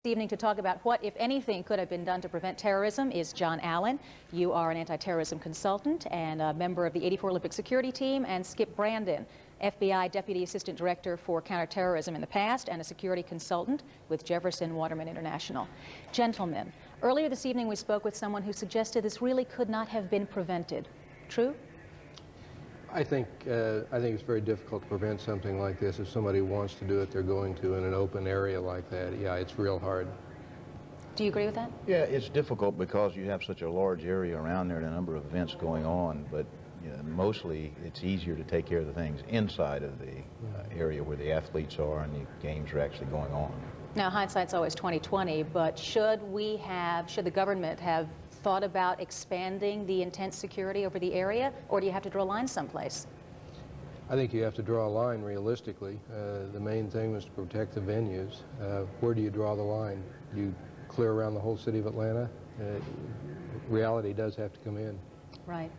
This evening to talk about what, if anything, could have been done to prevent terrorism is John Allen. You are an anti-terrorism consultant and a member of the '84 Olympic security team, and Skip Brandon, FBI Deputy Assistant Director for Counterterrorism in the past and a security consultant with Jefferson Waterman International. Gentlemen, earlier this evening we spoke with someone who suggested this really could not have been prevented. True? I think it's very difficult to prevent something like this. If somebody wants to do it, they're going to in an open area like that. Yeah, it's real hard. Do you agree with that? Yeah, it's difficult because you have such a large area around there and a number of events going on, but mostly it's easier to take care of the things inside of the area where the athletes are and the games are actually going on. Now, hindsight's always 20/20, but should the government have thought about expanding the intense security over the area, or do you have to draw a line someplace? I think you have to draw a line realistically. The main thing was to protect the venues. Where do you draw the line? Do you clear around the whole city of Atlanta? Reality does have to come in. Right.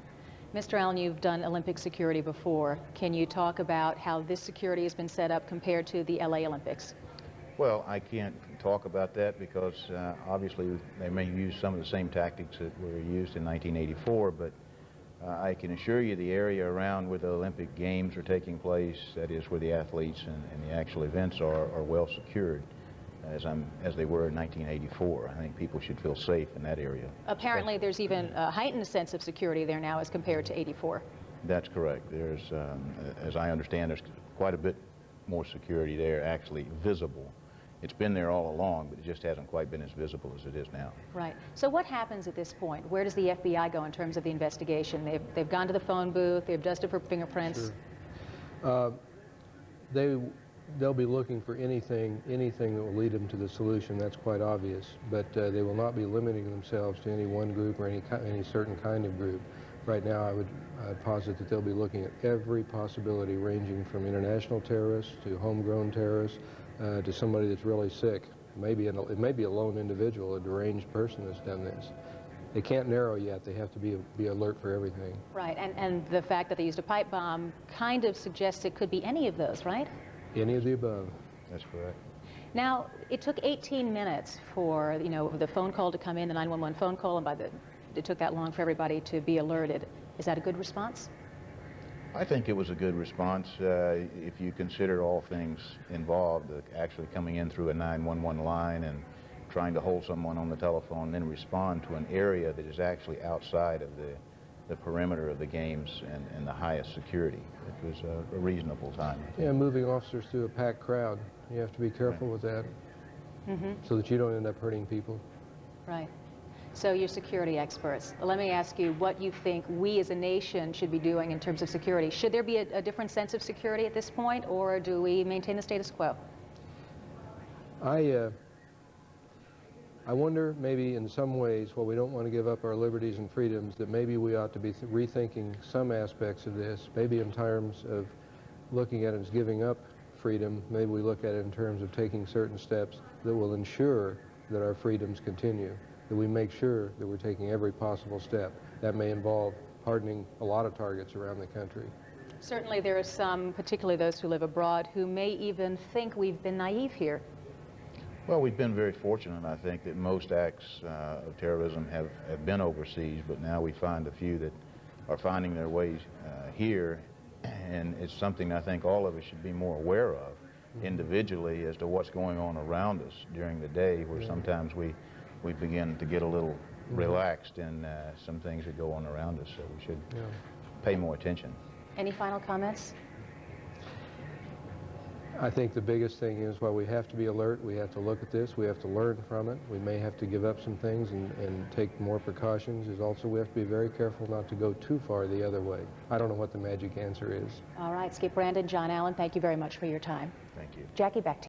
Mr. Allen, you've done Olympic security before. Can you talk about how this security has been set up compared to the LA Olympics? Well, I can't talk about that because obviously they may use some of the same tactics that were used in 1984, but I can assure you the area around where the Olympic Games are taking place, that is where the athletes and the actual events are well secured, as they were in 1984. I think people should feel safe in that area. Apparently there's even a heightened sense of security there now as compared to '84. That's correct. There's, as I understand, there's quite a bit more security there actually visible. It's been there all along, but it just hasn't quite been as visible as it is now. Right. So what happens at this point? Where does the FBI go in terms of the investigation? They've gone to the phone booth, they've dusted for fingerprints. Sure. They'll be looking for anything that will lead them to the solution. That's quite obvious. But they will not be limiting themselves to any one group or any certain kind of group. Right now, I would posit that they'll be looking at every possibility, ranging from international terrorists to homegrown terrorists, to somebody that's really sick. It may be a lone individual, a deranged person that's done this. They can't narrow yet. They have to be alert for everything. Right, and the fact that they used a pipe bomb kind of suggests it could be any of those, right? Any of the above. That's correct. Now, it took 18 minutes for the phone call to come in, the 911 phone call, and it took that long for everybody to be alerted. Is that a good response? I think it was a good response if you consider all things involved, actually coming in through a 911 line and trying to hold someone on the telephone and then respond to an area that is actually outside of the perimeter of the games and the highest security. It was a reasonable time. Yeah, moving officers through a packed crowd. You have to be careful with that so that you don't end up hurting people. Right. So you're security experts. Let me ask you what you think we as a nation should be doing in terms of security. Should there be a different sense of security at this point, or do we maintain the status quo? I wonder maybe in some ways, while we don't want to give up our liberties and freedoms, that maybe we ought to be rethinking some aspects of this, maybe in terms of looking at it as giving up freedom. Maybe we look at it in terms of taking certain steps that will ensure that our freedoms continue, that we make sure that we're taking every possible step. That may involve hardening a lot of targets around the country. Certainly there are some, particularly those who live abroad, who may even think we've been naive here. Well, we've been very fortunate, I think, that most acts of terrorism have been overseas, but now we find a few that are finding their ways here, and it's something I think all of us should be more aware of individually as to what's going on around us during the day, where sometimes we begin to get a little relaxed in some things that go on around us, so we should pay more attention. Any final comments? I think the biggest thing is, while we have to be alert, we have to look at this, we have to learn from it, we may have to give up some things and take more precautions. Is also we have to be very careful not to go too far the other way. I don't know what the magic answer is. All right, Skip Brandon, John Allen, thank you very much for your time. Thank you. Jackie, back to you.